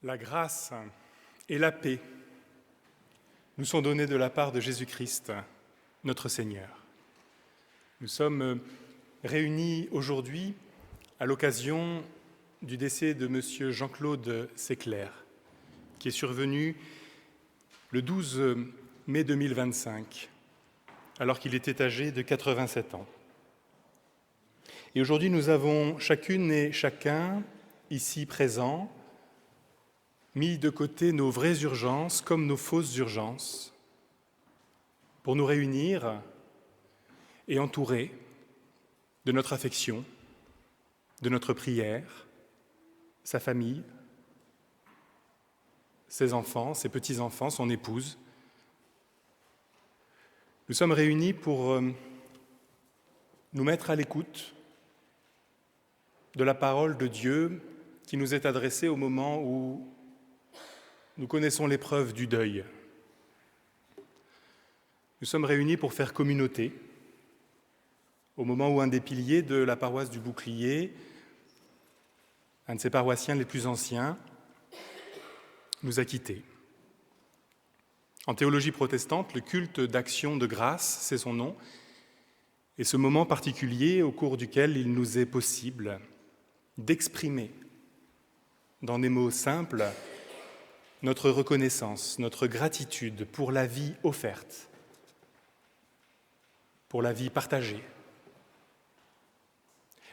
La grâce et la paix nous sont données de la part de Jésus-Christ, notre Seigneur. Nous sommes réunis aujourd'hui à l'occasion du décès de M. Jean-Claude Séclair, qui est survenu le 12 mai 2025, alors qu'il était âgé de 87 ans. Et aujourd'hui, nous avons chacune et chacun, ici présents, mis de côté nos vraies urgences comme nos fausses urgences pour nous réunir et entourer de notre affection, de notre prière, sa famille, ses enfants, ses petits-enfants, son épouse. Nous sommes réunis pour nous mettre à l'écoute de la parole de Dieu qui nous est adressée au moment où nous connaissons l'épreuve du deuil. Nous sommes réunis pour faire communauté, au moment où un des piliers de la paroisse du Bouclier, un de ses paroissiens les plus anciens, nous a quittés. En théologie protestante, le culte d'action de grâce, c'est son nom, et ce moment particulier au cours duquel il nous est possible d'exprimer dans des mots simples notre reconnaissance, notre gratitude pour la vie offerte, pour la vie partagée.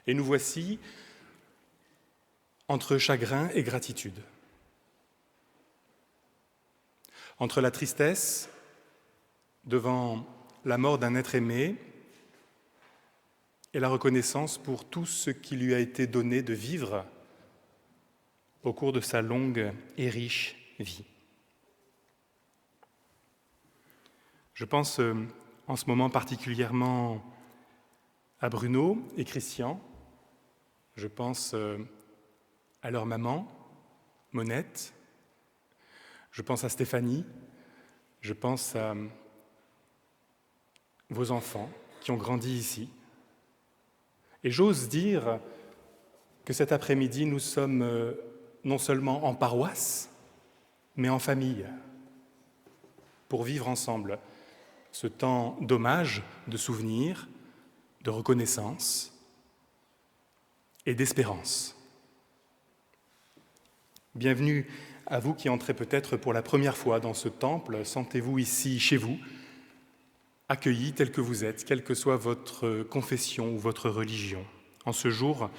Et nous voici entre chagrin et gratitude, entre la tristesse devant la mort d'un être aimé et la reconnaissance pour tout ce qui lui a été donné de vivre au cours de sa longue et riche vie. Je pense en ce moment particulièrement à Bruno et Christian. Je pense à leur maman, Monette. Je pense à Stéphanie. Je pense à vos enfants qui ont grandi ici. Et j'ose dire que cet après-midi, nous sommes non seulement en paroisse, mais en famille, pour vivre ensemble ce temps d'hommage, de souvenir, de reconnaissance et d'espérance. Bienvenue à vous qui entrez peut-être pour la première fois dans ce temple. Sentez-vous ici chez vous. accueillis tels que vous êtes, quelle que soit votre confession ou votre religion. En ce jour,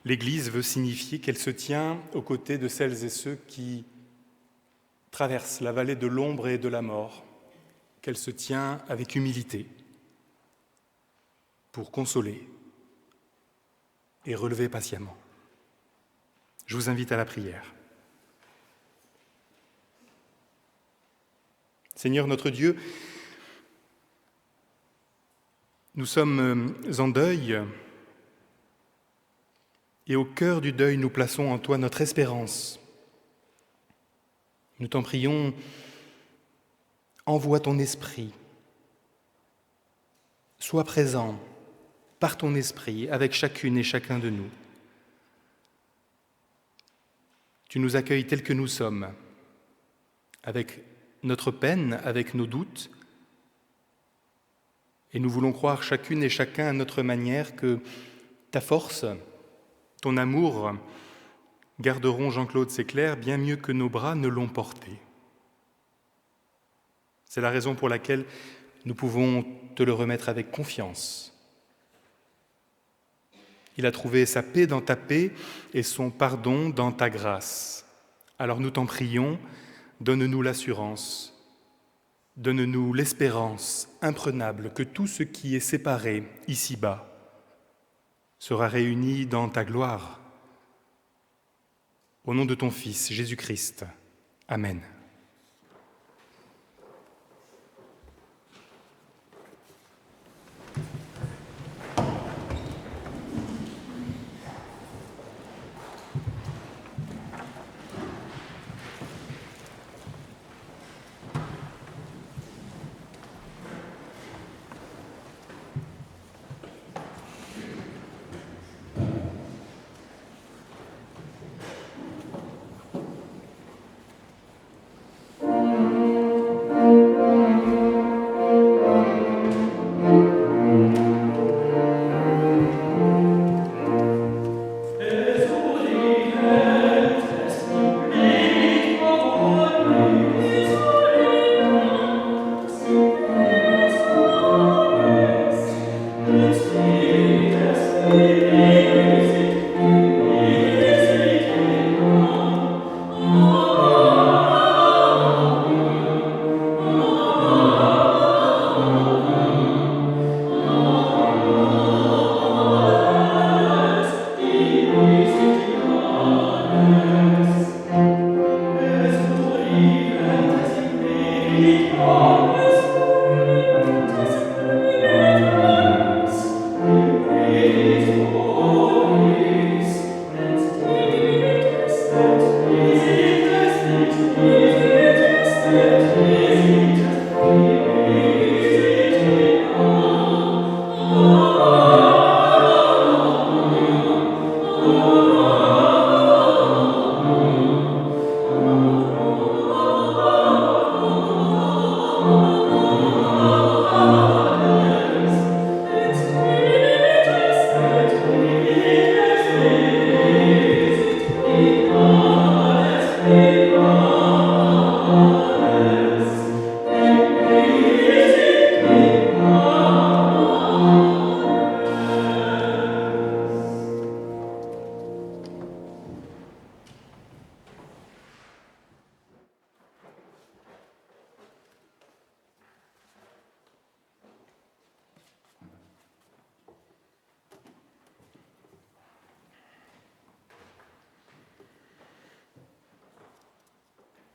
l'Église veut signifier qu'elle se tient aux côtés de celles et ceux qui traversent la vallée de l'ombre et de la mort, qu'elle se tient avec humilité pour consoler et relever patiemment. Je vous invite à la prière. Seigneur notre Dieu, nous sommes en deuil et au cœur du deuil, nous plaçons en toi notre espérance. Nous t'en prions, envoie ton esprit, sois présent par ton esprit avec chacune et chacun de nous. Tu nous accueilles tels que nous sommes, avec notre peine, avec nos doutes, et nous voulons croire chacune et chacun à notre manière que ta force, ton amour garderont Jean-Claude Séclair bien mieux que nos bras ne l'ont porté. C'est la raison pour laquelle nous pouvons te le remettre avec confiance. Il a trouvé sa paix dans ta paix et son pardon dans ta grâce. Alors nous t'en prions, donne-nous l'assurance, donne-nous l'espérance imprenable que tout ce qui est séparé ici-bas sera réuni dans ta gloire. Au nom de ton Fils, Jésus-Christ. Amen.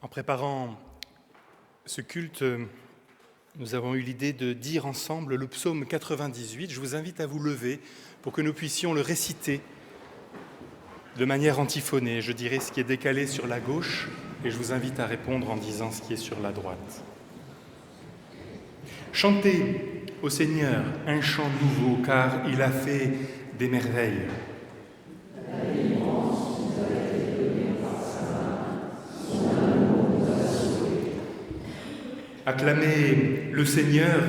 En préparant ce culte, nous avons eu l'idée de dire ensemble le psaume 98. Je vous invite à vous lever pour que nous puissions le réciter de manière antiphonée. Je dirai ce qui est décalé sur la gauche et je vous invite à répondre en disant ce qui est sur la droite. Chantez au Seigneur un chant nouveau, car il a fait des merveilles. Acclamez le Seigneur,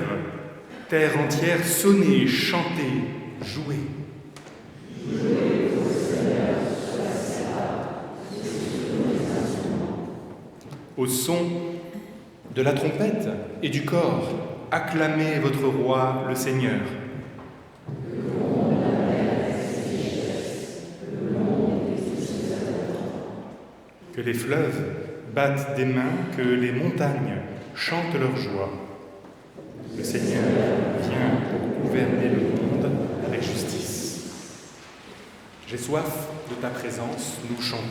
terre entière, sonnez, chantez, jouez. Au son de la trompette et du cor, acclamez votre roi, le Seigneur. Que les fleuves battent des mains, que les montagnes chantent leur joie. Le Seigneur vient pour gouverner le monde avec justice. J'ai soif de ta présence, nous chantons.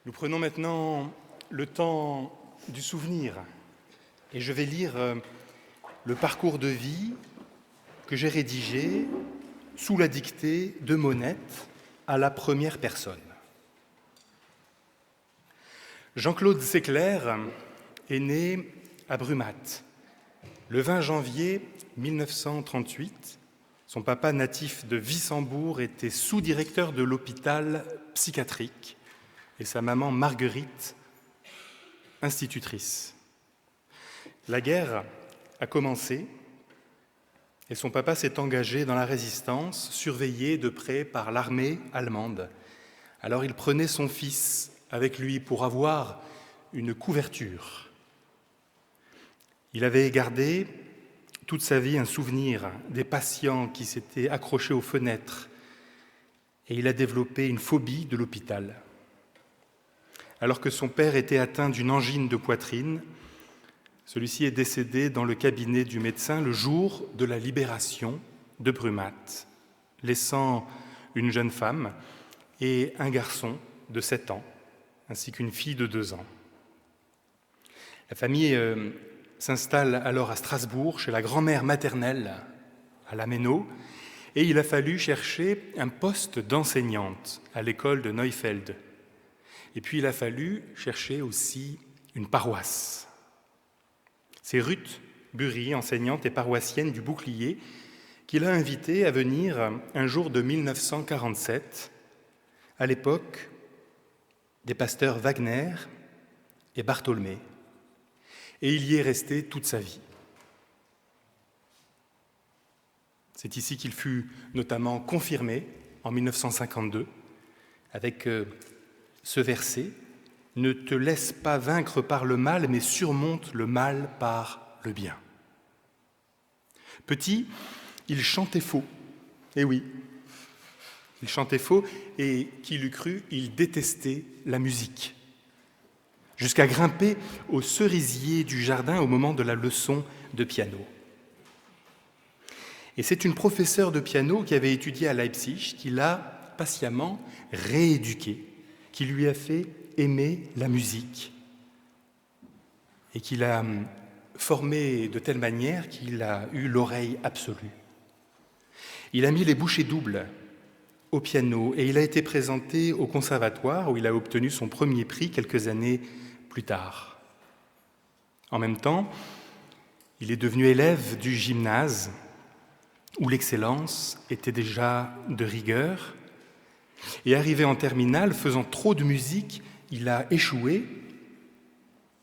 Nous prenons maintenant le temps du souvenir et je vais lire le parcours de vie que j'ai rédigé sous la dictée de Monette à la première personne. Jean-Claude Séclair est né à Brumath le 20 janvier 1938. Son papa, natif de Wissembourg, était sous-directeur de l'hôpital psychiatrique et sa maman, Marguerite, institutrice. La guerre a commencé et son papa s'est engagé dans la résistance, surveillé de près par l'armée allemande. Alors il prenait son fils avec lui pour avoir une couverture. Il avait gardé toute sa vie un souvenir des patients qui s'étaient accrochés aux fenêtres et il a développé une phobie de l'hôpital. Alors que son père était atteint d'une angine de poitrine, celui-ci est décédé dans le cabinet du médecin le jour de la libération de Brumath, laissant une jeune femme et un garçon de 7 ans, ainsi qu'une fille de 2 ans. La famille s'installe alors à Strasbourg, chez la grand-mère maternelle, à la Méno, et il a fallu chercher un poste d'enseignante à l'école de Neufeld. Et puis il a fallu chercher aussi une paroisse. C'est Ruth Bury, enseignante et paroissienne du Bouclier, qui l'a invitée à venir un jour de 1947, à l'époque des pasteurs Wagner et Bartholmé. Et il y est resté toute sa vie. C'est ici qu'il fut notamment confirmé en 1952 avec ce verset « Ne te laisse pas vaincre par le mal, mais surmonte le mal par le bien ». Petit, il chantait faux. Eh oui, il chantait faux et, qui l'eût cru, il détestait la musique. Jusqu'à grimper au cerisier du jardin au moment de la leçon de piano. Et c'est une professeure de piano qui avait étudié à Leipzig qui l'a patiemment rééduqué, qui lui a fait aimer la musique et qui l'a formé de telle manière qu'il a eu l'oreille absolue. Il a mis les bouchées doubles au piano et il a été présenté au conservatoire où il a obtenu son premier prix quelques années plus tard. En même temps, il est devenu élève du gymnase où l'excellence était déjà de rigueur. Et arrivé en terminale, faisant trop de musique, il a échoué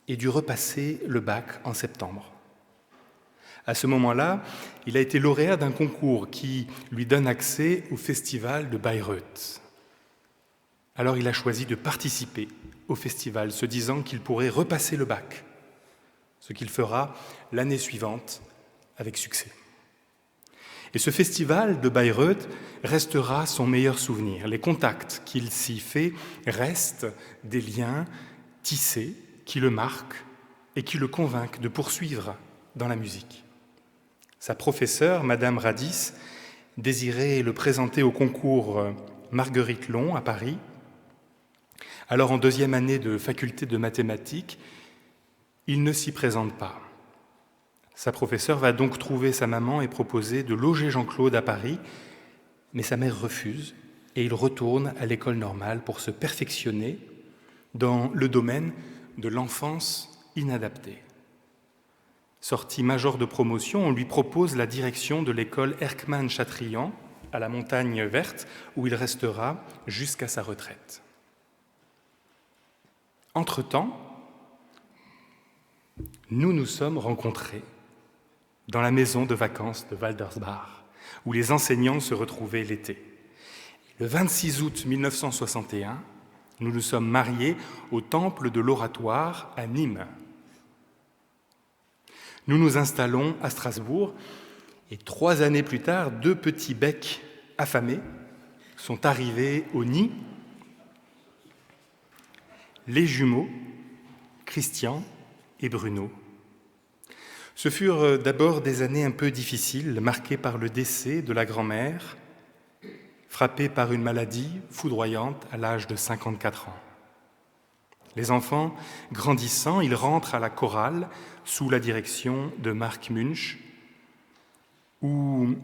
et dû repasser le bac en septembre. À ce moment-là, il a été lauréat d'un concours qui lui donne accès au festival de Bayreuth. Alors il a choisi de participer au festival, se disant qu'il pourrait repasser le bac, ce qu'il fera l'année suivante avec succès. Et ce festival de Bayreuth restera son meilleur souvenir. Les contacts qu'il s'y fait restent des liens tissés qui le marquent et qui le convainquent de poursuivre dans la musique. Sa professeure, Madame Radis, désirait le présenter au concours Marguerite Long à Paris. Alors en deuxième année de faculté de mathématiques, il ne s'y présente pas. Sa professeure va donc trouver sa maman et proposer de loger Jean-Claude à Paris, mais sa mère refuse et il retourne à l'école normale pour se perfectionner dans le domaine de l'enfance inadaptée. Sorti major de promotion, on lui propose la direction de l'école Erckmann-Chatrian à la Montagne Verte, où il restera jusqu'à sa retraite. Entre-temps, nous nous sommes rencontrés dans la maison de vacances de Waldersbach, où les enseignants se retrouvaient l'été. Le 26 août 1961, nous nous sommes mariés au Temple de l'Oratoire à Nîmes. Nous nous installons à Strasbourg et 3 années plus tard, 2 petits becs affamés sont arrivés au nid. Les jumeaux, Christian et Bruno. Ce furent d'abord des années un peu difficiles, marquées par le décès de la grand-mère, frappée par une maladie foudroyante à l'âge de 54 ans. Les enfants grandissant, ils rentrent à la chorale sous la direction de Marc Munch, où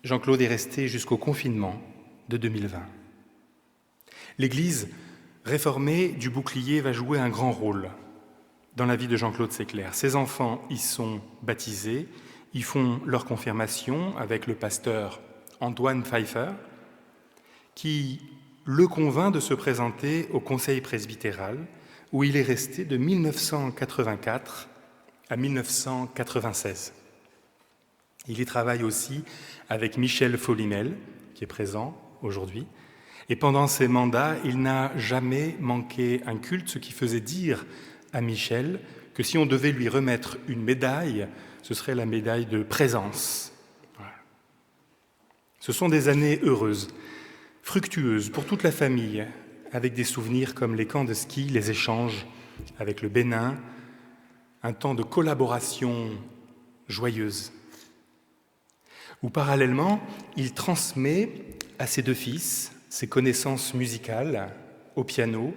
Jean-Claude est resté jusqu'au confinement de 2020. L'Église réformée du Bouclier va jouer un grand rôle dans la vie de Jean-Claude Sécler. Ses enfants y sont baptisés, y font leur confirmation avec le pasteur Antoine Pfeiffer, qui le convainc de se présenter au conseil presbytéral, où il est resté de 1984 à 1996. Il y travaille aussi avec Michel Folimel, qui est présent aujourd'hui, et pendant ses mandats, il n'a jamais manqué un culte, ce qui faisait dire à Michel que si on devait lui remettre une médaille, ce serait la médaille de présence. Voilà. Ce sont des années heureuses, fructueuses pour toute la famille, avec des souvenirs comme les camps de ski, les échanges avec le Bénin, un temps de collaboration joyeuse, où parallèlement, il transmet à ses 2 fils ses connaissances musicales au piano,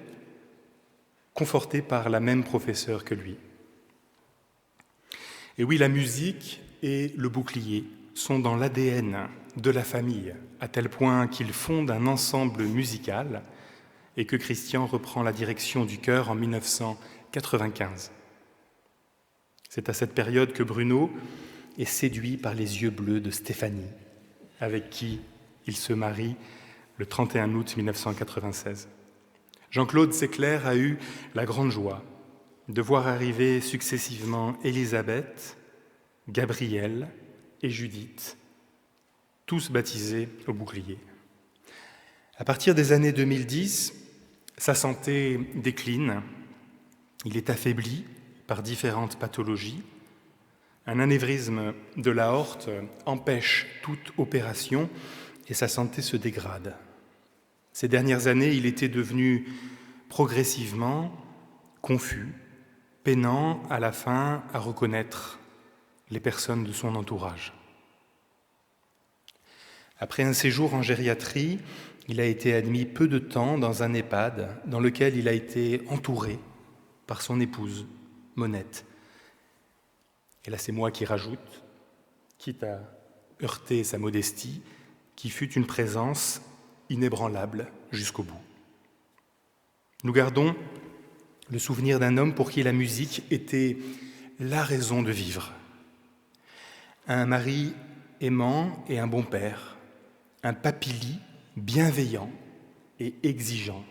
conforté par la même professeure que lui. Et oui, la musique et le bouclier sont dans l'ADN de la famille, à tel point qu'ils fondent un ensemble musical et que Christian reprend la direction du chœur en 1995. C'est à cette période que Bruno est séduit par les yeux bleus de Stéphanie, avec qui il se marie le 31 août 1996. Jean-Claude Sécler a eu la grande joie de voir arriver successivement Élisabeth, Gabrielle et Judith, tous baptisés au bouclier. À partir des années 2010, sa santé décline, il est affaibli par différentes pathologies. Un anévrisme de l'aorte empêche toute opération et sa santé se dégrade. Ces dernières années, il était devenu progressivement confus, peinant à la fin à reconnaître les personnes de son entourage. Après un séjour en gériatrie, il a été admis peu de temps dans un EHPAD dans lequel il a été entouré par son épouse, Monette. Et là, c'est moi qui rajoute, quitte à heurter sa modestie, qui fut une présence inébranlable jusqu'au bout. Nous gardons le souvenir d'un homme pour qui la musique était la raison de vivre. Un mari aimant et un bon père, un papy bienveillant et exigeant.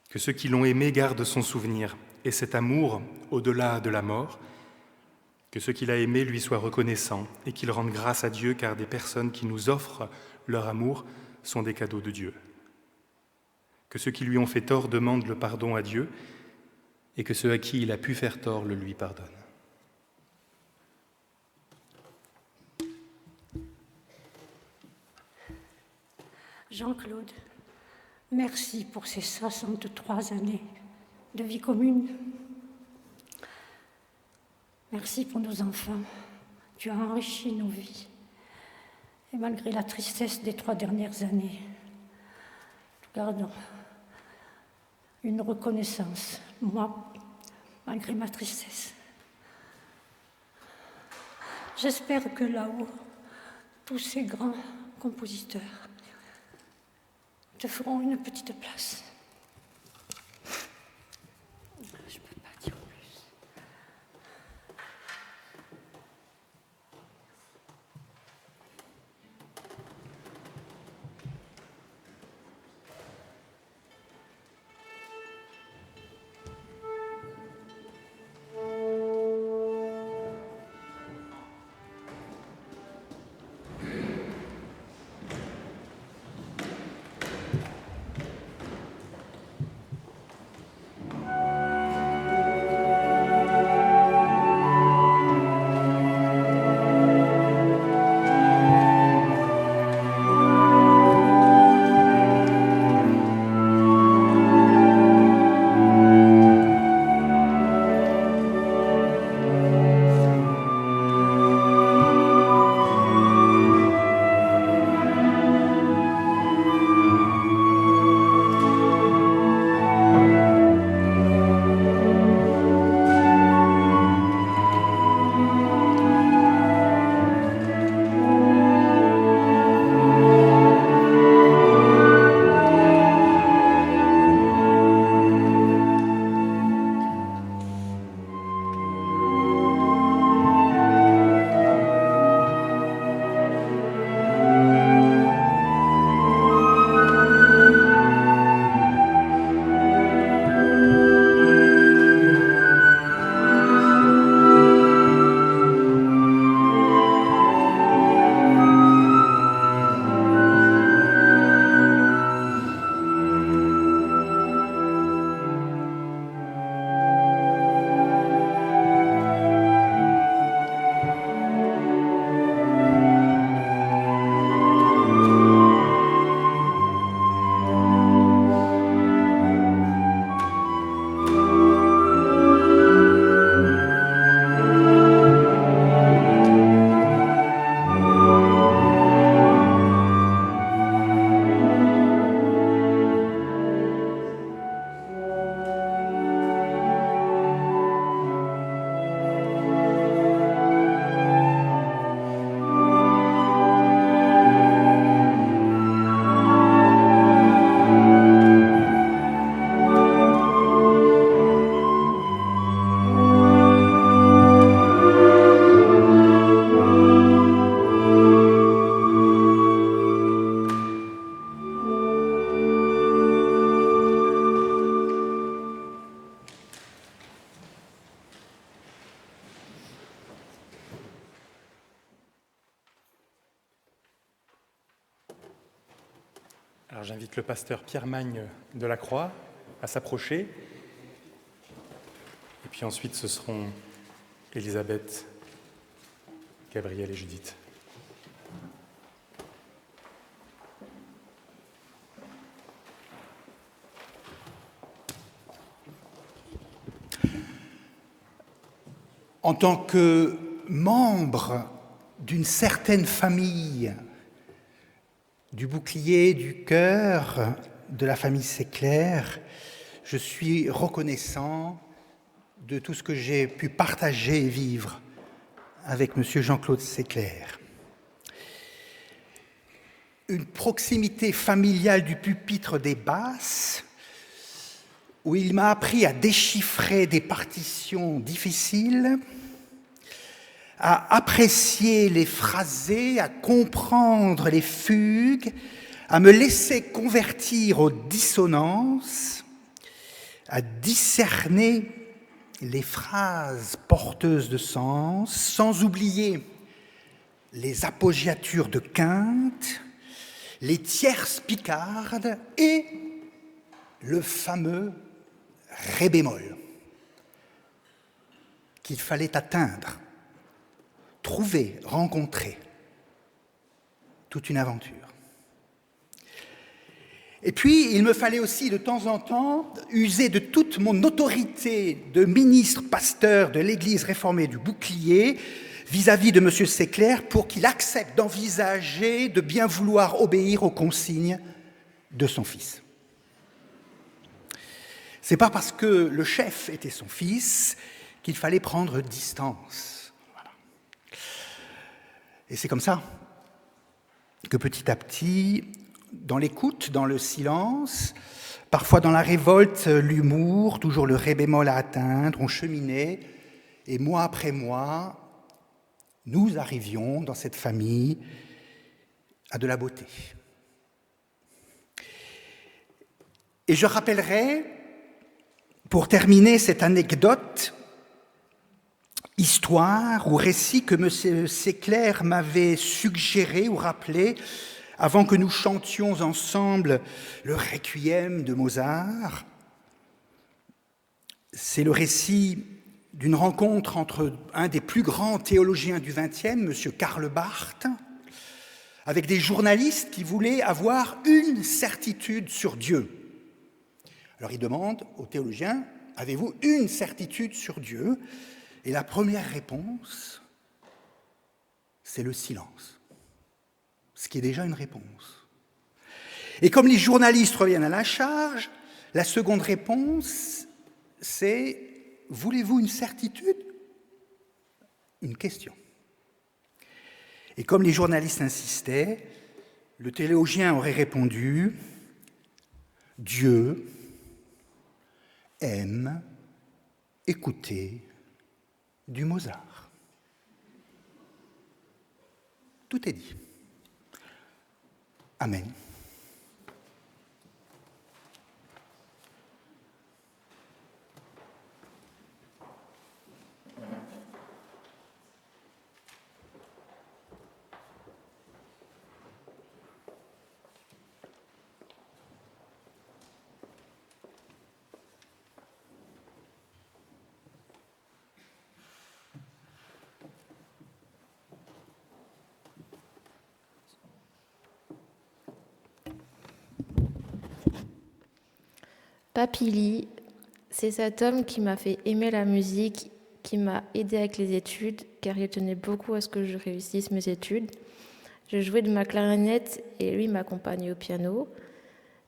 Que ceux qui l'ont aimé gardent son souvenir et cet amour au-delà de la mort, que ceux qu'il a aimés lui soient reconnaissants et qu'ils rendent grâce à Dieu car des personnes qui nous offrent leur amour sont des cadeaux de Dieu. Que ceux qui lui ont fait tort demandent le pardon à Dieu et que ceux à qui il a pu faire tort le lui pardonnent. Jean-Claude, merci pour ces 63 années de vie commune. Merci pour nos enfants. Tu as enrichi nos vies. Et malgré la tristesse des 3 dernières années, nous gardons une reconnaissance, moi, malgré ma tristesse. J'espère que là-haut, tous ces grands compositeurs te feront une petite place. Je ne peux pas dire plus. Alors j'invite le pasteur Pierre Magne de la Croix à s'approcher. Et puis ensuite, ce seront Elisabeth, Gabriel et Judith. En tant que membre d'une certaine famille, du bouclier, du cœur, de la famille Séclair, je suis reconnaissant de tout ce que j'ai pu partager et vivre avec M. Jean-Claude Séclair. Une proximité familiale du pupitre des basses, où il m'a appris à déchiffrer des partitions difficiles, à apprécier les phrasés, à comprendre les fugues, à me laisser convertir aux dissonances, à discerner les phrases porteuses de sens, sans oublier les appoggiatures de quinte, les tierces picardes et le fameux ré bémol qu'il fallait atteindre, trouver, rencontrer. Toute une aventure. Et puis, il me fallait aussi de temps en temps user de toute mon autorité de ministre pasteur de l'Église réformée du Bouclier vis-à-vis de M. Séclair pour qu'il accepte d'envisager de bien vouloir obéir aux consignes de son fils. C'est pas parce que le chef était son fils qu'il fallait prendre distance. Voilà. Et c'est comme ça que petit à petit, dans l'écoute, dans le silence, parfois dans la révolte, l'humour, toujours le ré bémol à atteindre, on cheminait, et mois après mois, nous arrivions dans cette famille à de la beauté. Et je rappellerai, pour terminer cette anecdote, histoire ou récit que M. Séclair m'avait suggéré ou rappelé avant que nous chantions ensemble le Requiem de Mozart. C'est le récit d'une rencontre entre un des plus grands théologiens du XXe, M. Karl Barth, avec des journalistes qui voulaient avoir une certitude sur Dieu. Alors il demande aux théologiens, avez-vous une certitude sur Dieu ? Et la première réponse, c'est le silence, ce qui est déjà une réponse. Et comme les journalistes reviennent à la charge, la seconde réponse, c'est « voulez-vous une certitude ?» Une question. Et comme les journalistes insistaient, le théologien aurait répondu « Dieu aime écouter du Mozart. » Tout est dit. Amen. Papy Ly, c'est cet homme qui m'a fait aimer la musique, qui m'a aidé avec les études, car il tenait beaucoup à ce que je réussisse mes études. Je jouais de ma clarinette et lui m'accompagnait au piano.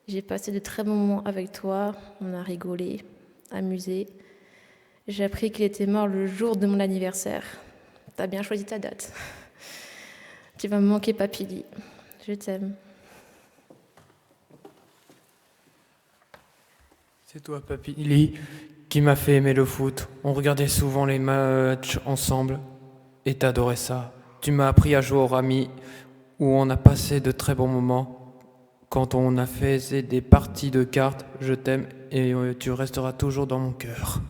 J'ai passé de très bons moments avec toi, on a rigolé, amusé. J'ai appris qu'il était mort le jour de mon anniversaire. T'as bien choisi ta date. Tu vas me manquer, Papy Ly. Je t'aime. C'est toi, Papy Ly, qui m'a fait aimer le foot. On regardait souvent les matchs ensemble et t'adorais ça. Tu m'as appris à jouer au rami, où on a passé de très bons moments. Quand on a fait des parties de cartes, je t'aime et tu resteras toujours dans mon cœur.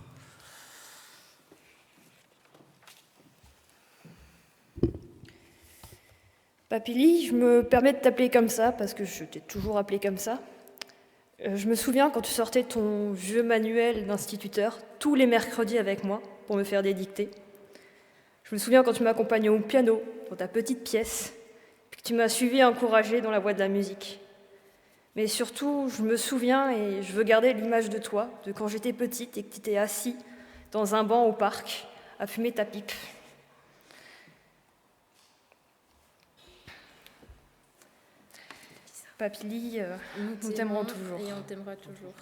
Papili, je me permets de t'appeler comme ça parce que je t'ai toujours appelé comme ça. Je me souviens quand tu sortais ton vieux manuel d'instituteur tous les mercredis avec moi pour me faire des dictées. Je me souviens quand tu m'accompagnais au piano dans ta petite pièce, puis que tu m'as suivi et encouragé dans la voie de la musique. Mais surtout, je me souviens et je veux garder l'image de toi, de quand j'étais petite et que tu étais assis dans un banc au parc à fumer ta pipe. Papili, nous t'aimerons toujours. Et on t'aimera toujours.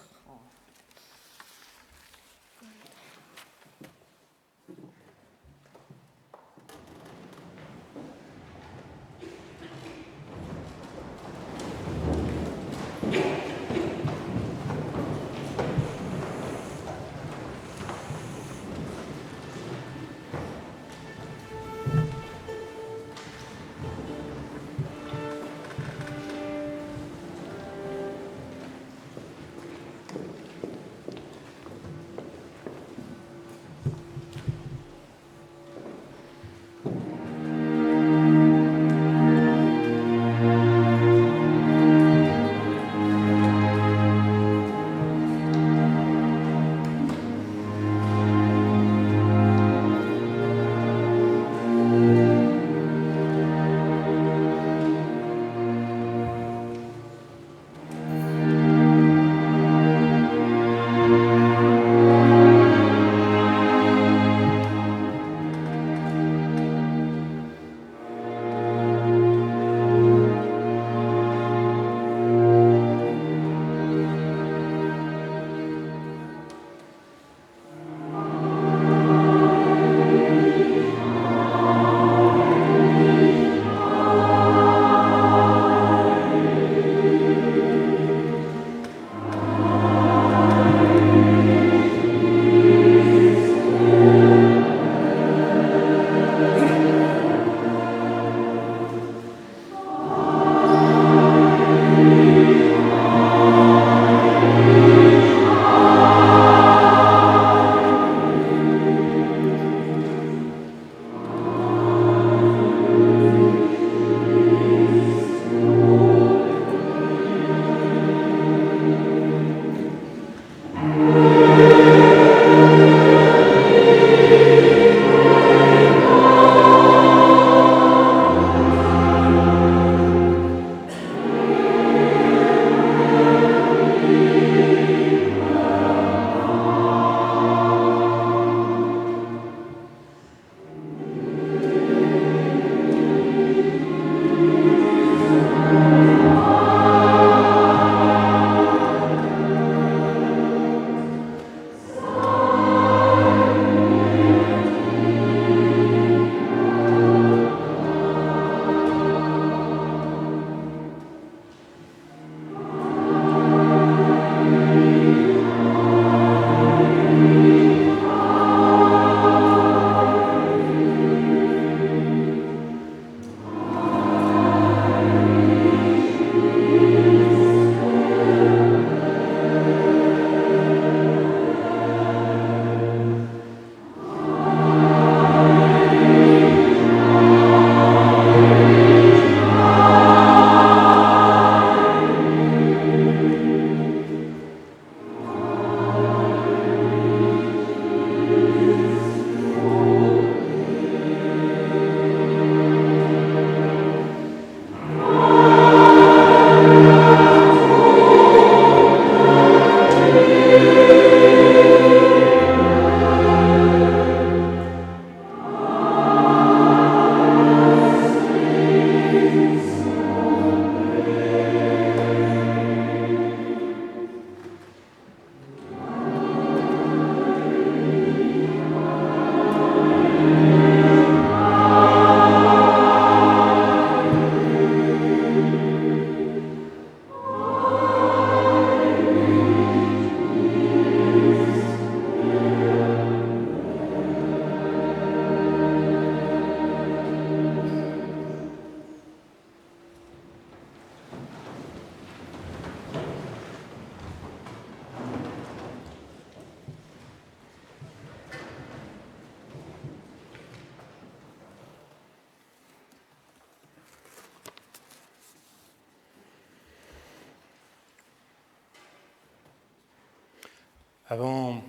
Avant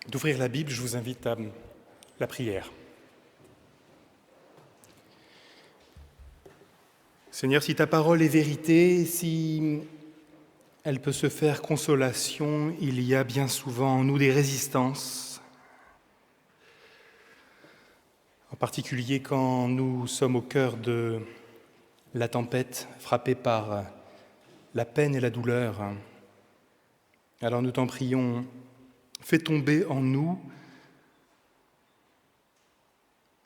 d'ouvrir la Bible, je vous invite à la prière. Seigneur, si ta parole est vérité, si elle peut se faire consolation, il y a bien souvent en nous des résistances, en particulier quand nous sommes au cœur de la tempête, frappés par la peine et la douleur. Alors nous t'en prions, fais tomber en nous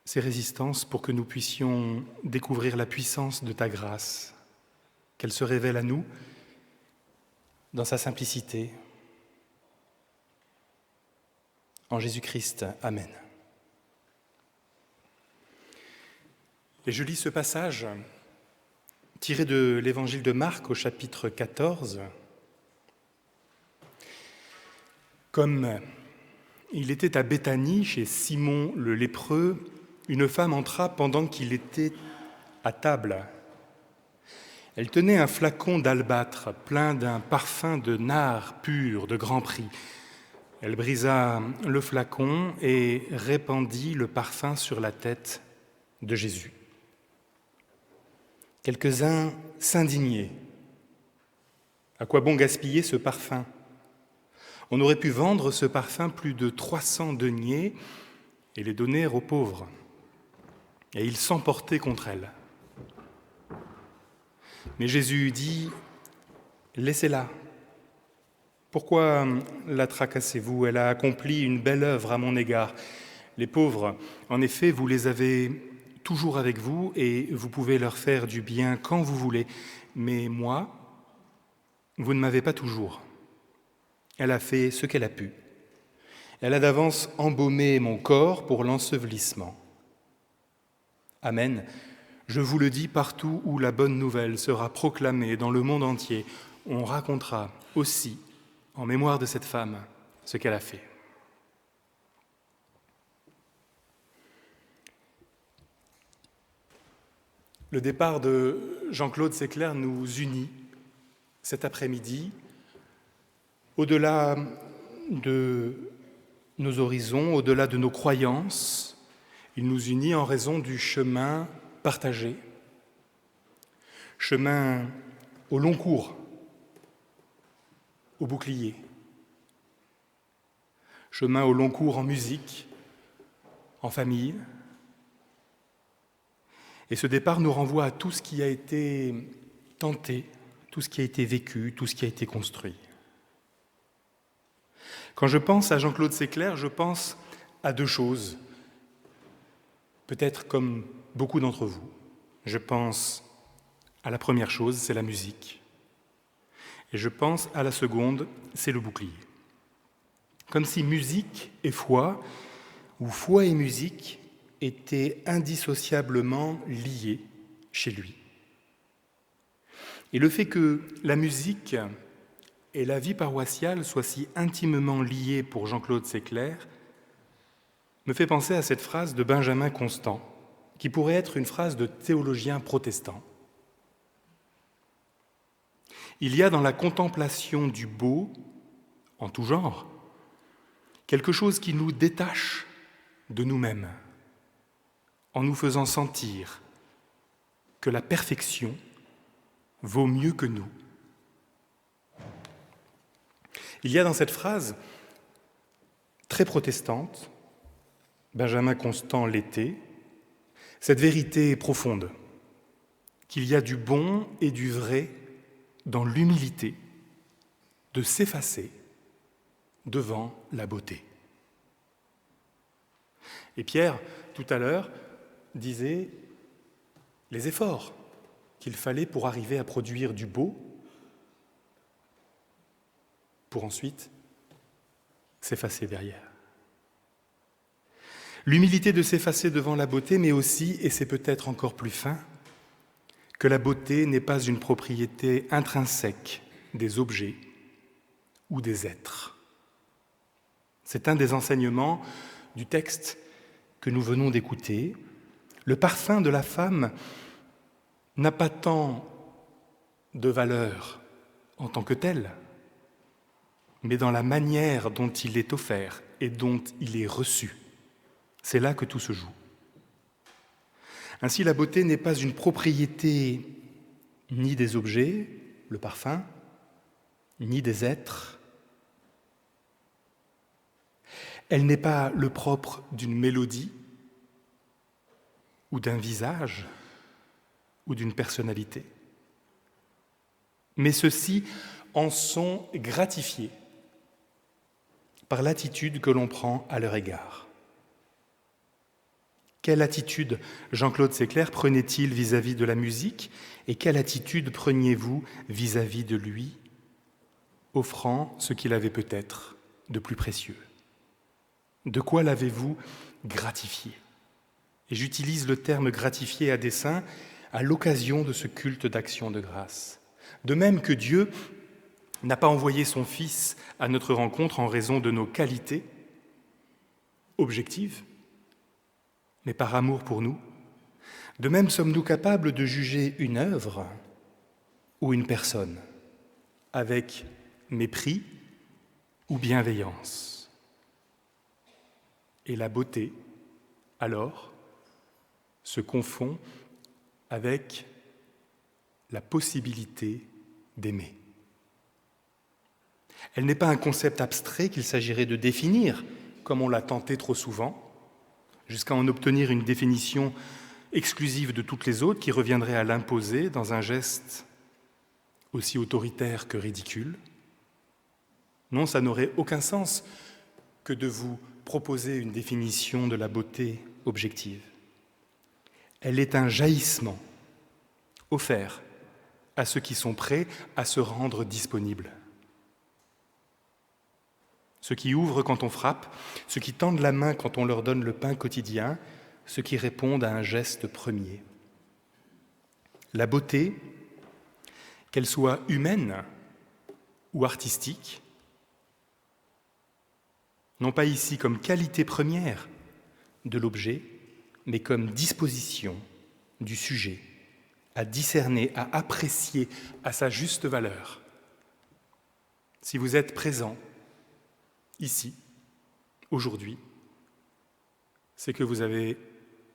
ces résistances pour que nous puissions découvrir la puissance de ta grâce, qu'elle se révèle à nous dans sa simplicité. En Jésus-Christ, Amen. Et je lis ce passage tiré de l'Évangile de Marc au chapitre 14. Comme il était à Béthanie, chez Simon le lépreux, une femme entra pendant qu'il était à table. Elle tenait un flacon d'albâtre plein d'un parfum de nard pur de grand prix. Elle brisa le flacon et répandit le parfum sur la tête de Jésus. Quelques-uns s'indignaient. À quoi bon gaspiller ce parfum ? On aurait pu vendre ce parfum plus de 300 deniers et les donner aux pauvres. Et ils s'emportaient contre elle. Mais Jésus dit « Laissez-la. Pourquoi la tracassez-vous ? Elle a accompli une belle œuvre à mon égard. Les pauvres, en effet, vous les avez toujours avec vous et vous pouvez leur faire du bien quand vous voulez. Mais moi, vous ne m'avez pas toujours. Elle a fait ce qu'elle a pu. Elle a d'avance embaumé mon corps pour l'ensevelissement. Amen. Je vous le dis, partout où la bonne nouvelle sera proclamée dans le monde entier, on racontera aussi, en mémoire de cette femme, ce qu'elle a fait. Le départ de Jean-Claude Séclair nous unit cet après-midi, au-delà de nos horizons, au-delà de nos croyances. Il nous unit en raison du chemin partagé, chemin au long cours, au bouclier, chemin au long cours en musique, en famille. Et ce départ nous renvoie à tout ce qui a été tenté, tout ce qui a été vécu, tout ce qui a été construit. Quand je pense à Jean-Claude Séclair, je pense à deux choses, peut-être comme beaucoup d'entre vous. Je pense à la première chose, c'est la musique. Et je pense à la seconde, c'est le bouclier. Comme si musique et foi, ou foi et musique, étaient indissociablement liés chez lui. Et le fait que la musique et la vie paroissiale soient si intimement liées pour Jean-Claude Séclair me fait penser à cette phrase de Benjamin Constant, qui pourrait être une phrase de théologien protestant. Il y a dans la contemplation du beau, en tout genre, quelque chose qui nous détache de nous-mêmes, en nous faisant sentir que la perfection vaut mieux que nous. Il y a dans cette phrase très protestante, Benjamin Constant l'était, cette vérité profonde, qu'il y a du bon et du vrai dans l'humilité de s'effacer devant la beauté. Et Pierre, tout à l'heure, disait les efforts qu'il fallait pour arriver à produire du beau, pour ensuite s'effacer derrière. L'humilité de s'effacer devant la beauté, mais aussi, et c'est peut-être encore plus fin, que la beauté n'est pas une propriété intrinsèque des objets ou des êtres. C'est un des enseignements du texte que nous venons d'écouter. Le parfum de la femme n'a pas tant de valeur en tant que tel, mais dans la manière dont il est offert et dont il est reçu. C'est là que tout se joue. Ainsi, la beauté n'est pas une propriété ni des objets, le parfum, ni des êtres. Elle n'est pas le propre d'une mélodie ou d'un visage ou d'une personnalité. Mais ceux-ci en sont gratifiés par l'attitude que l'on prend à leur égard. Quelle attitude Jean-Claude Séclair prenait-il vis-à-vis de la musique et quelle attitude preniez-vous vis-à-vis de lui, offrant ce qu'il avait peut-être de plus précieux? De quoi l'avez-vous gratifié? Et j'utilise le terme gratifié à dessein à l'occasion de ce culte d'action de grâce. De même que Dieu n'a pas envoyé son Fils à notre rencontre en raison de nos qualités objectives, mais par amour pour nous, de même sommes-nous capables de juger une œuvre ou une personne avec mépris ou bienveillance. Et la beauté, alors, se confond avec la possibilité d'aimer. Elle n'est pas un concept abstrait qu'il s'agirait de définir, comme on l'a tenté trop souvent, jusqu'à en obtenir une définition exclusive de toutes les autres qui reviendrait à l'imposer dans un geste aussi autoritaire que ridicule. Non, ça n'aurait aucun sens que de vous proposer une définition de la beauté objective. Elle est un jaillissement offert à ceux qui sont prêts à se rendre disponibles. Ceux qui ouvrent quand on frappe, ceux qui tendent la main quand on leur donne le pain quotidien, ceux qui répondent à un geste premier. La beauté, qu'elle soit humaine ou artistique, non pas ici comme qualité première de l'objet, mais comme disposition du sujet, à discerner, à apprécier à sa juste valeur. Si vous êtes présent ici, aujourd'hui, c'est que vous avez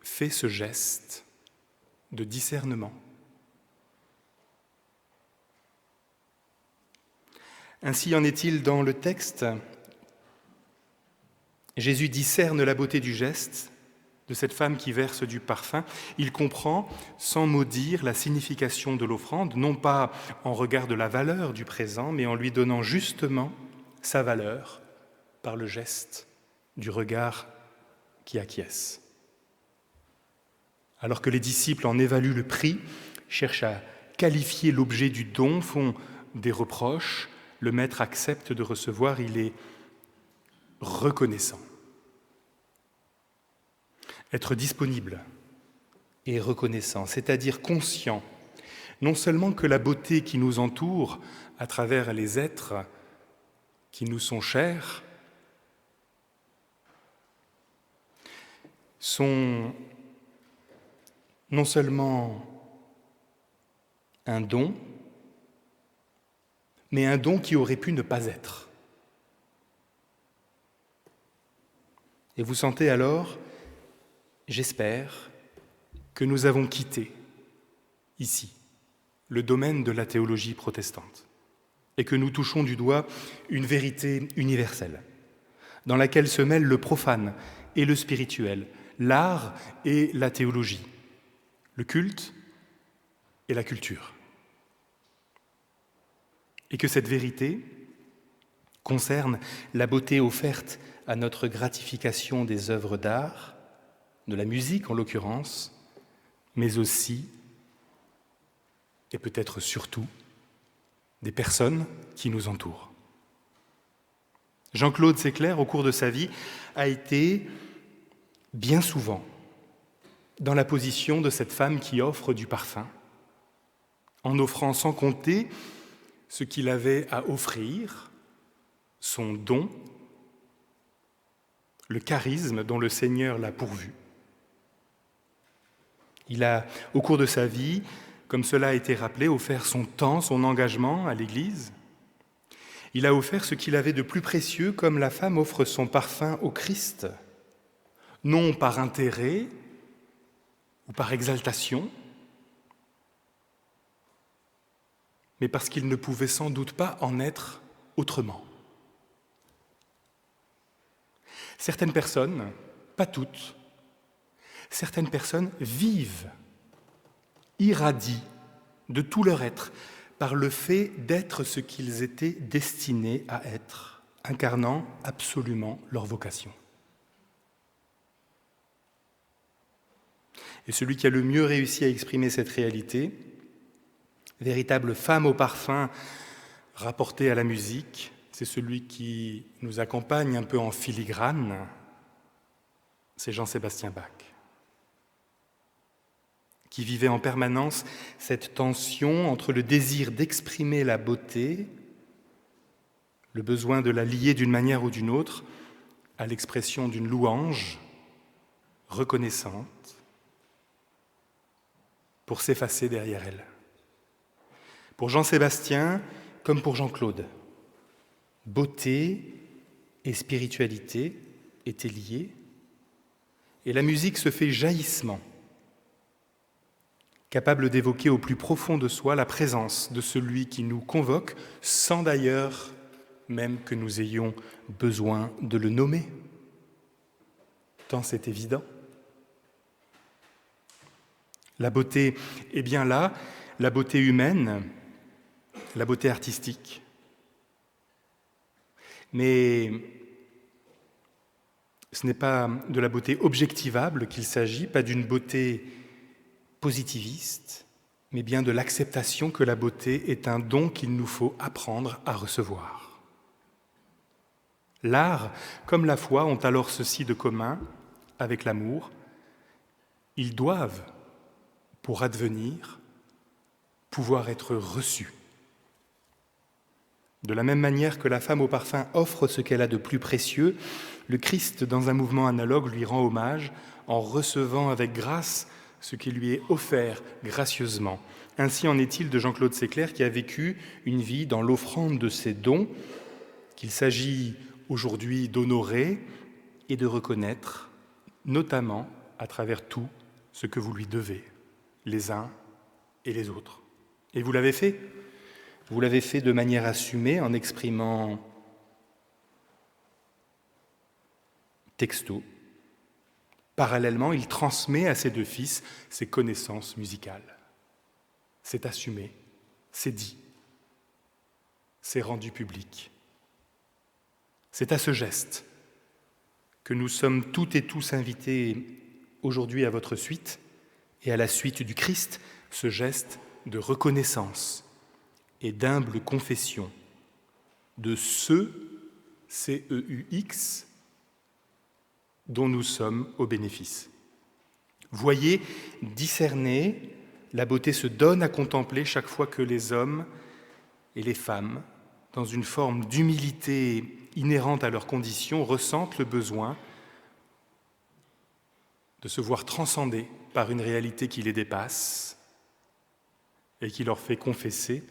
fait ce geste de discernement. Ainsi en est-il dans le texte. Jésus discerne la beauté du geste de cette femme qui verse du parfum. Il comprend, sans maudire, la signification de l'offrande, non pas en regard de la valeur du présent, mais en lui donnant justement sa valeur par le geste du regard qui acquiesce. Alors que les disciples en évaluent le prix, cherchent à qualifier l'objet du don, font des reproches, le maître accepte de recevoir, il est reconnaissant. Être disponible et reconnaissant, c'est-à-dire conscient, non seulement que la beauté qui nous entoure à travers les êtres qui nous sont chers sont non seulement un don, mais un don qui aurait pu ne pas être. Et vous sentez alors, j'espère, que nous avons quitté, ici, le domaine de la théologie protestante, et que nous touchons du doigt une vérité universelle, dans laquelle se mêlent le profane et le spirituel, l'art et la théologie, le culte et la culture. Et que cette vérité concerne la beauté offerte à notre gratification des œuvres d'art, de la musique en l'occurrence, mais aussi, et peut-être surtout, des personnes qui nous entourent. Jean-Claude Séclair, au cours de sa vie, a été bien souvent dans la position de cette femme qui offre du parfum, en offrant sans compter ce qu'il avait à offrir, son don, le charisme dont le Seigneur l'a pourvu. Il a, au cours de sa vie, comme cela a été rappelé, offert son temps, son engagement à l'Église. Il a offert ce qu'il avait de plus précieux, comme la femme offre son parfum au Christ, non par intérêt ou par exaltation, mais parce qu'il ne pouvait sans doute pas en être autrement. Certaines personnes, pas toutes, certaines personnes vivent, irradient de tout leur être par le fait d'être ce qu'ils étaient destinés à être, incarnant absolument leur vocation. Et celui qui a le mieux réussi à exprimer cette réalité, véritable femme au parfum rapportée à la musique, c'est celui qui nous accompagne un peu en filigrane, c'est Jean-Sébastien Bach, qui vivait en permanence cette tension entre le désir d'exprimer la beauté, le besoin de la lier d'une manière ou d'une autre à l'expression d'une louange reconnaissante pour s'effacer derrière elle. Pour Jean-Sébastien, comme pour Jean-Claude, beauté et spiritualité étaient liées, et la musique se fait jaillissement, capable d'évoquer au plus profond de soi la présence de celui qui nous convoque, sans d'ailleurs même que nous ayons besoin de le nommer, tant c'est évident. La beauté est bien là, la beauté humaine, la beauté artistique. Mais ce n'est pas de la beauté objectivable qu'il s'agit, pas d'une beauté positiviste, mais bien de l'acceptation que la beauté est un don qu'il nous faut apprendre à recevoir. L'art, comme la foi, ont alors ceci de commun avec l'amour. Ils doivent, pour advenir, pouvoir être reçus. De la même manière que la femme au parfum offre ce qu'elle a de plus précieux, le Christ, dans un mouvement analogue, lui rend hommage en recevant avec grâce ce qui lui est offert gracieusement. Ainsi en est-il de Jean-Claude Séclair qui a vécu une vie dans l'offrande de ses dons, qu'il s'agit aujourd'hui d'honorer et de reconnaître, notamment à travers tout ce que vous lui devez, les uns et les autres. Et vous l'avez fait. Vous l'avez fait de manière assumée en exprimant texto. Parallèlement, il transmet à ses deux fils ses connaissances musicales. C'est assumé, c'est dit, c'est rendu public. C'est à ce geste que nous sommes toutes et tous invités aujourd'hui à votre suite et à la suite du Christ, ce geste de reconnaissance et d'humble confession de ceux, C-E-U-X, dont nous sommes au bénéfice. Voyez, discernez, la beauté se donne à contempler chaque fois que les hommes et les femmes, dans une forme d'humilité inhérente à leurs conditions, ressentent le besoin de se voir transcendés par une réalité qui les dépasse et qui leur fait confesser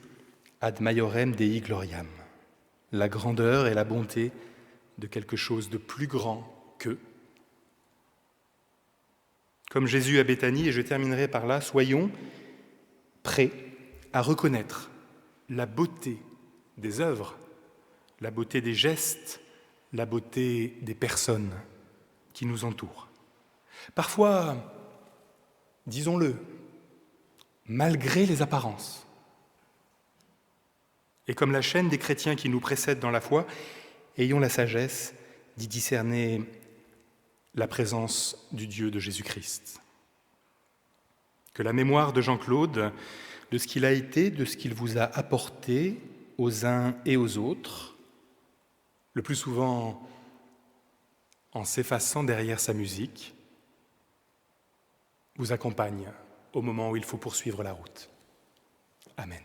ad maiorem Dei gloriam, la grandeur et la bonté de quelque chose de plus grand qu'eux. Comme Jésus à Béthanie, et je terminerai par là, soyons prêts à reconnaître la beauté des œuvres, la beauté des gestes, la beauté des personnes qui nous entourent. Parfois, disons-le, malgré les apparences. Et comme la chaîne des chrétiens qui nous précèdent dans la foi, ayons la sagesse d'y discerner la présence du Dieu de Jésus-Christ. Que la mémoire de Jean-Claude, de ce qu'il a été, de ce qu'il vous a apporté aux uns et aux autres, le plus souvent en s'effaçant derrière sa musique, vous accompagne au moment où il faut poursuivre la route. Amen.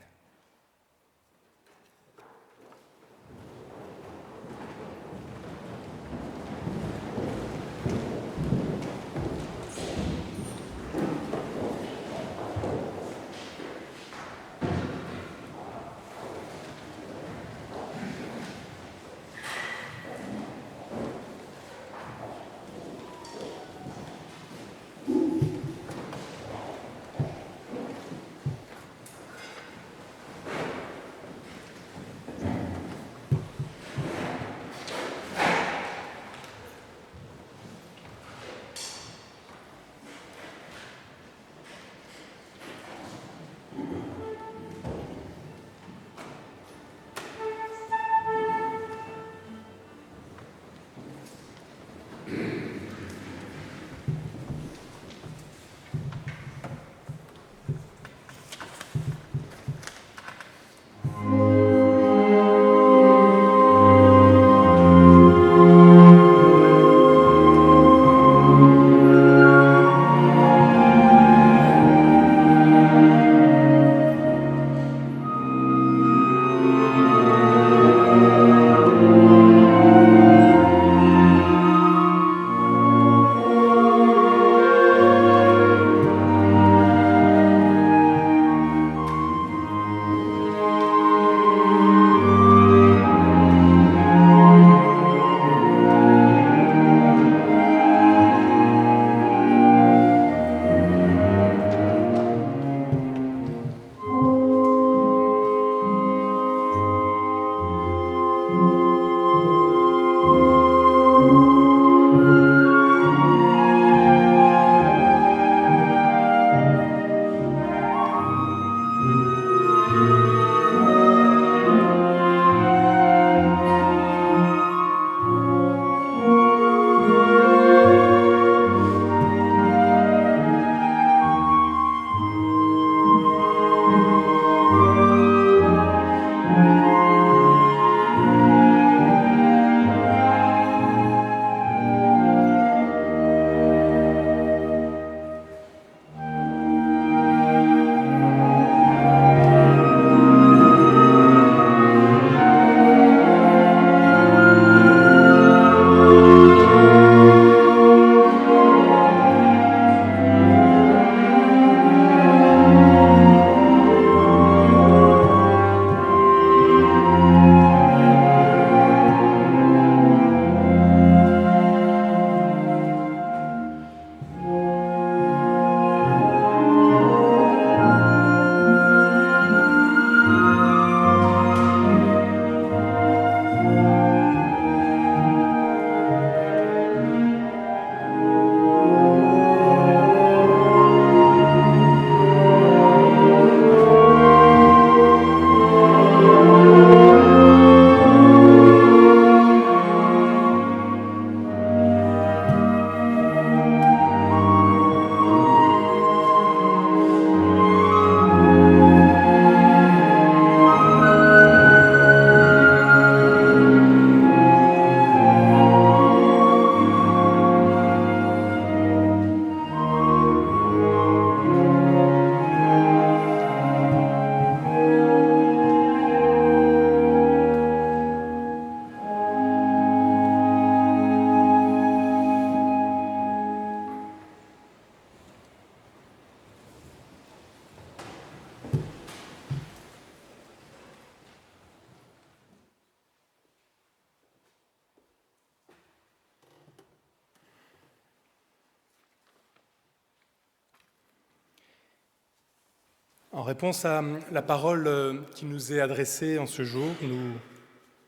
En réponse à la parole qui nous est adressée en ce jour, nous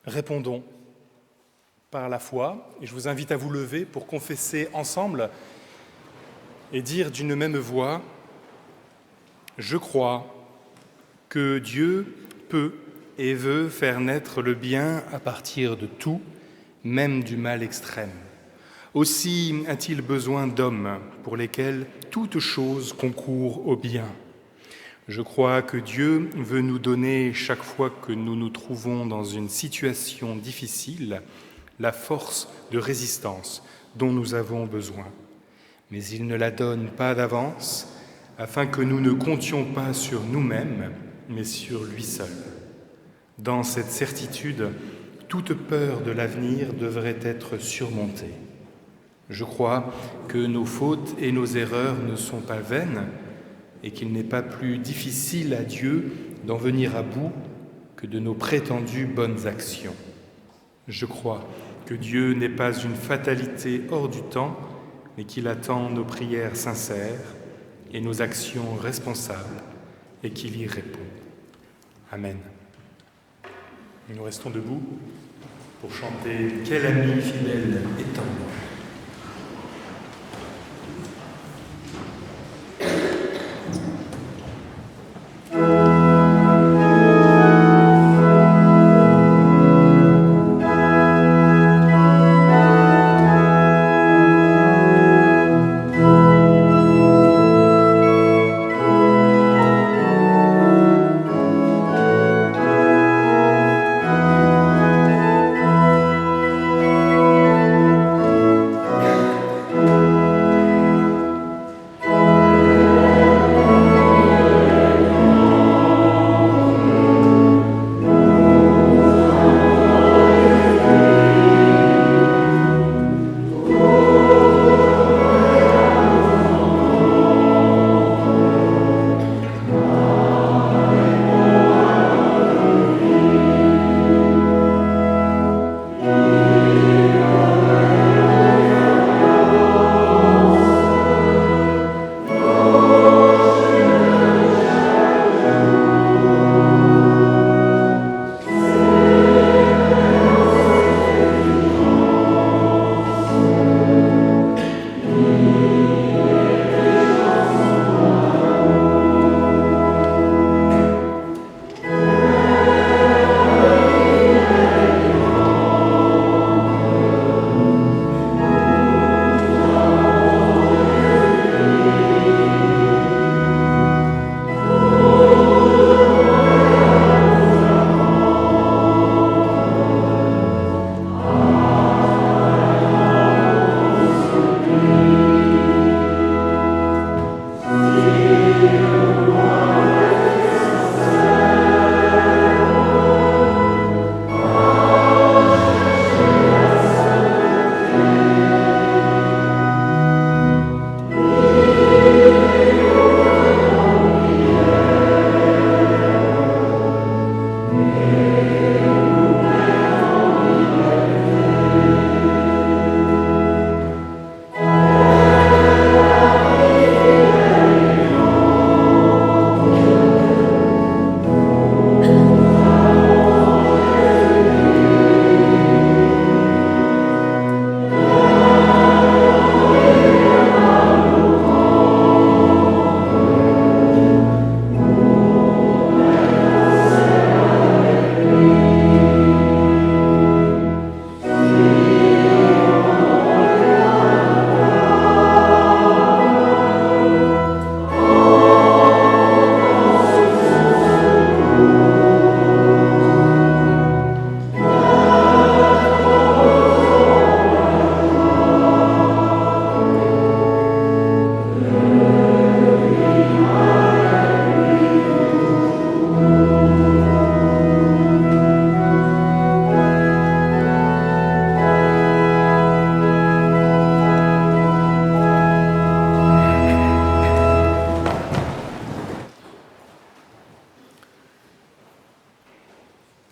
répondons par la foi. Et je vous invite à vous lever pour confesser ensemble et dire d'une même voix « Je crois que Dieu peut et veut faire naître le bien à partir de tout, même du mal extrême. Aussi a-t-il besoin d'hommes pour lesquels toute chose concourt au bien. Je crois que Dieu veut nous donner, chaque fois que nous nous trouvons dans une situation difficile, la force de résistance dont nous avons besoin. Mais il ne la donne pas d'avance, afin que nous ne comptions pas sur nous-mêmes, mais sur lui seul. Dans cette certitude, toute peur de l'avenir devrait être surmontée. Je crois que nos fautes et nos erreurs ne sont pas vaines et qu'il n'est pas plus difficile à Dieu d'en venir à bout que de nos prétendues bonnes actions. Je crois que Dieu n'est pas une fatalité hors du temps, mais qu'il attend nos prières sincères et nos actions responsables et qu'il y répond. Amen. Nous restons debout pour chanter « Quel ami fidèle et tendre ».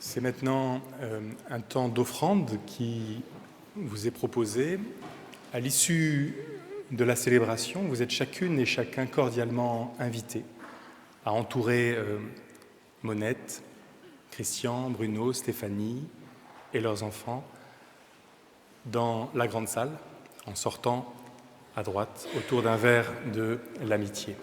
C'est maintenant un temps d'offrande qui vous est proposé. À l'issue de la célébration, vous êtes chacune et chacun cordialement invités a entouré Monette, Christian, Bruno, Stéphanie et leurs enfants dans la grande salle, en sortant à droite, autour d'un verre de l'amitié.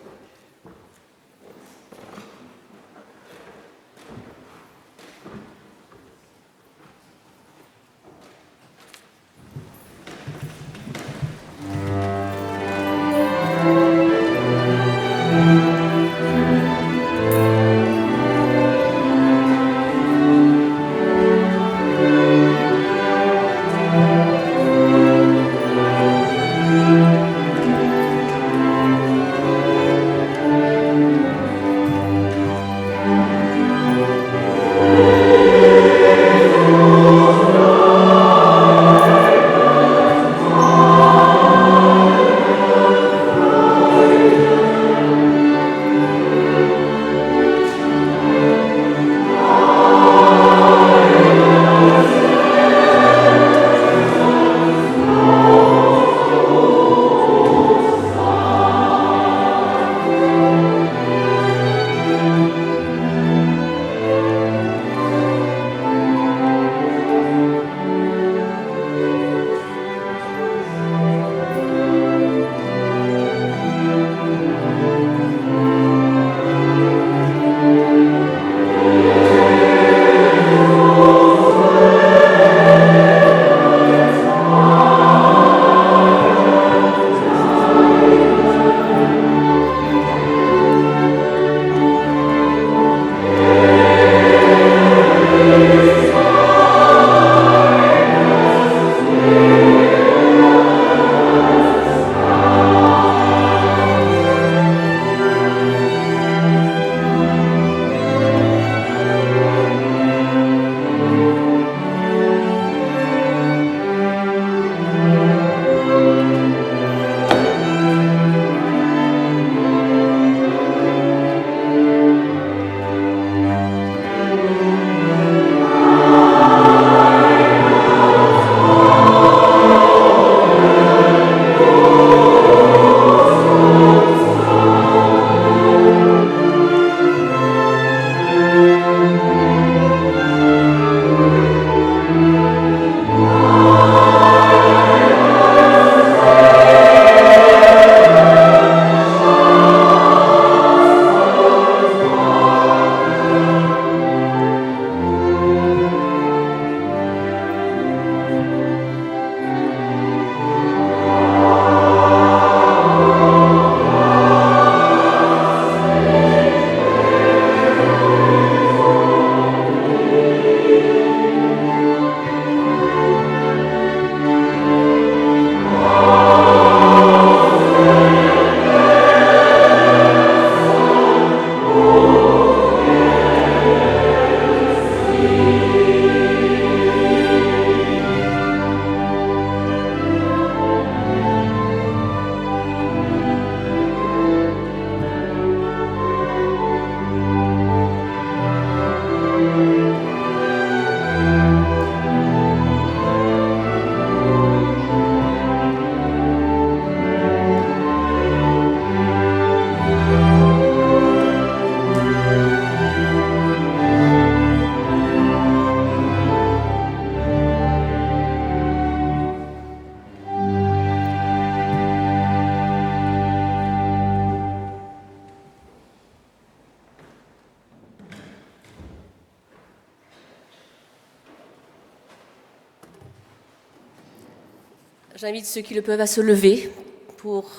J'invite ceux qui le peuvent à se lever pour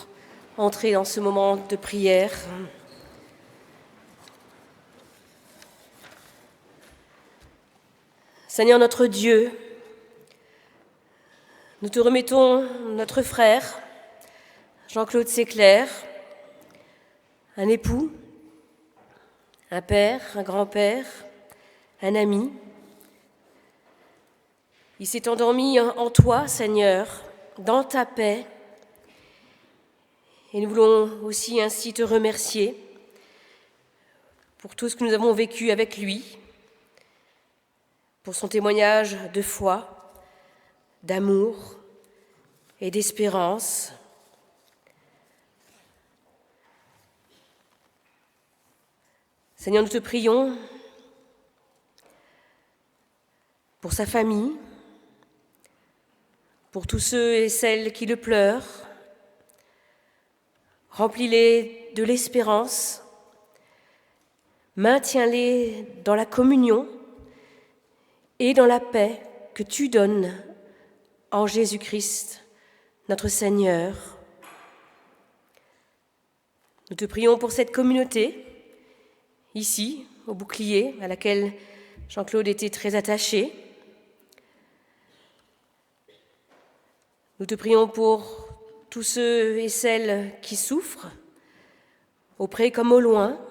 entrer dans ce moment de prière. Seigneur notre Dieu, nous te remettons notre frère, Jean-Claude Séclair, un époux, un père, un grand-père, un ami. Il s'est endormi en toi, Seigneur, dans ta paix. Et nous voulons aussi ainsi te remercier pour tout ce que nous avons vécu avec lui, pour son témoignage de foi, d'amour et d'espérance. Seigneur, nous te prions pour sa famille, pour tous ceux et celles qui le pleurent. Remplis-les de l'espérance, maintiens-les dans la communion et dans la paix que tu donnes en Jésus-Christ, notre Seigneur. Nous te prions pour cette communauté, ici, au Bouclier, à laquelle Jean-Claude était très attaché. Nous te prions pour tous ceux et celles qui souffrent, au près comme au loin,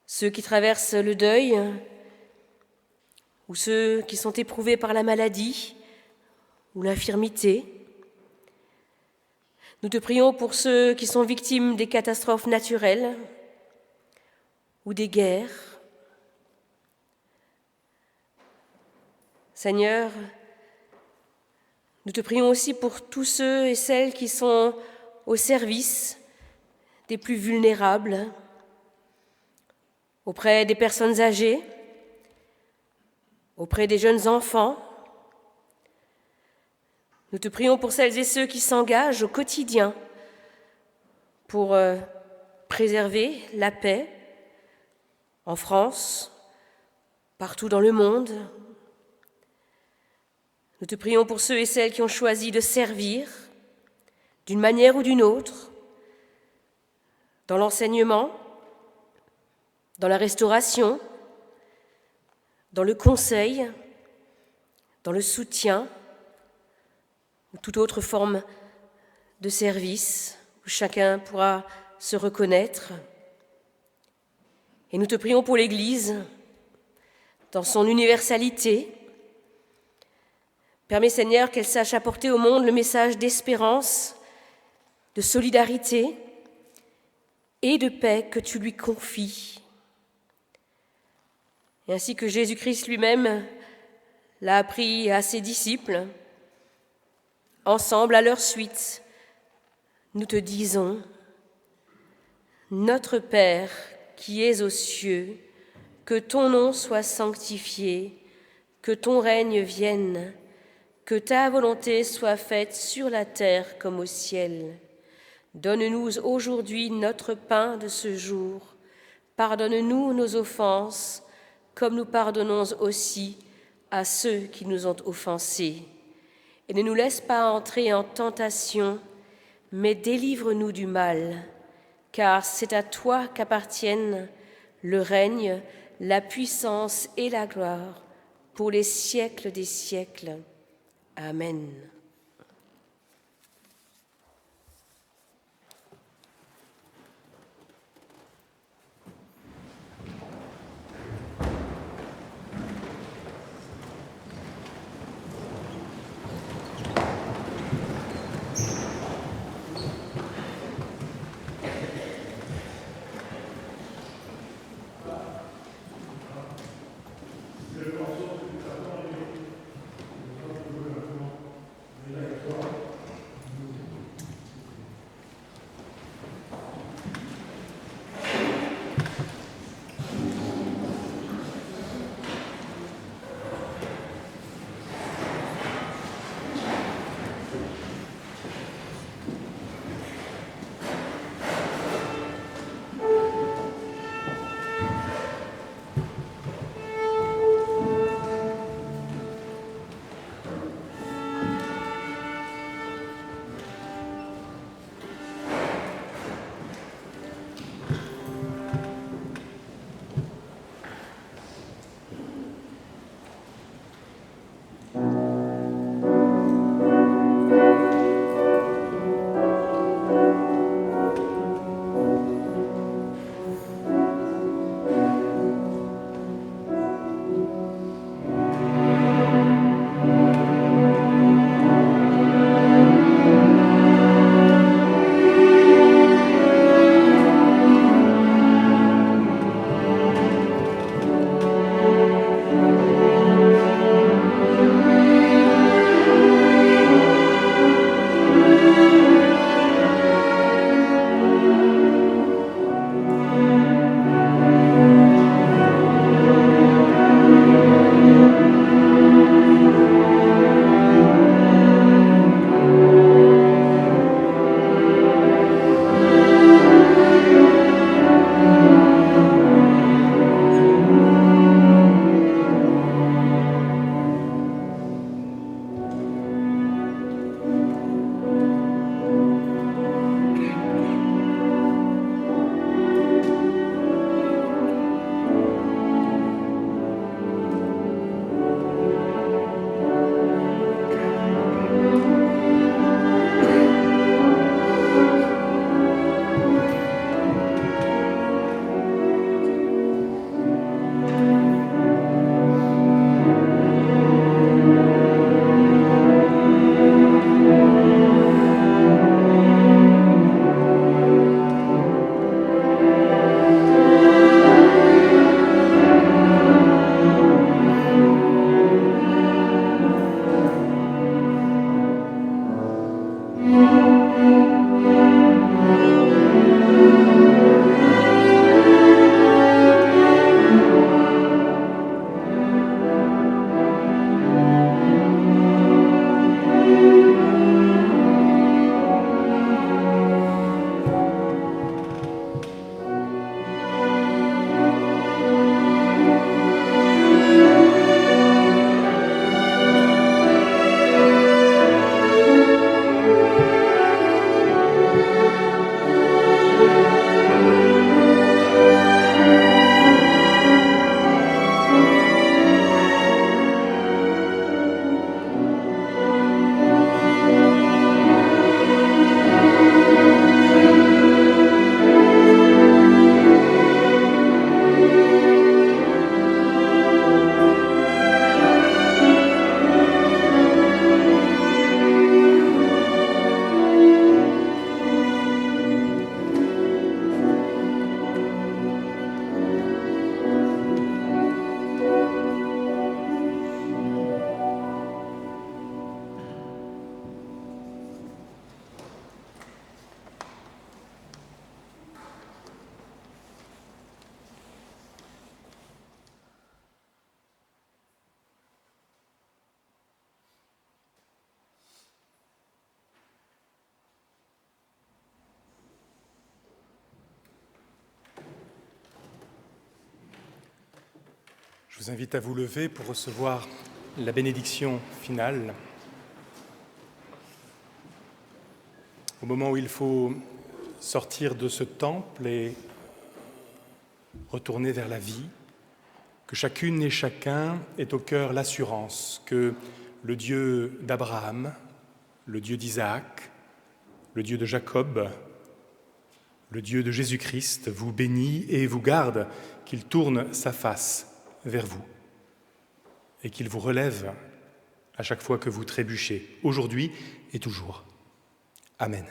ceux qui traversent le deuil ou ceux qui sont éprouvés par la maladie ou l'infirmité. Nous te prions pour ceux qui sont victimes des catastrophes naturelles ou des guerres. Seigneur, nous te prions aussi pour tous ceux et celles qui sont au service des plus vulnérables, auprès des personnes âgées, auprès des jeunes enfants. Nous te prions pour celles et ceux qui s'engagent au quotidien pour préserver la paix en France, partout dans le monde. Nous te prions pour ceux et celles qui ont choisi de servir d'une manière ou d'une autre, dans l'enseignement, dans la restauration, dans le conseil, dans le soutien, ou toute autre forme de service où chacun pourra se reconnaître. Et nous te prions pour l'Église, dans son universalité. Permets, Seigneur, qu'elle sache apporter au monde le message d'espérance, de solidarité et de paix que tu lui confies. Et ainsi que Jésus-Christ lui-même l'a appris à ses disciples, ensemble, à leur suite, nous te disons, Notre Père qui es aux cieux, que ton nom soit sanctifié, que ton règne vienne, que ta volonté soit faite sur la terre comme au ciel. Donne-nous aujourd'hui notre pain de ce jour. Pardonne-nous nos offenses, comme nous pardonnons aussi à ceux qui nous ont offensés. Et ne nous laisse pas entrer en tentation, mais délivre-nous du mal, car c'est à toi qu'appartiennent le règne, la puissance et la gloire pour les siècles des siècles. Amen. Je vous invite à vous lever pour recevoir la bénédiction finale. Au moment où il faut sortir de ce temple et retourner vers la vie, que chacune et chacun ait au cœur l'assurance que le Dieu d'Abraham, le Dieu d'Isaac, le Dieu de Jacob, le Dieu de Jésus-Christ vous bénit et vous garde, qu'il tourne sa face vers vous et qu'il vous relève à chaque fois que vous trébuchez, aujourd'hui et toujours. Amen.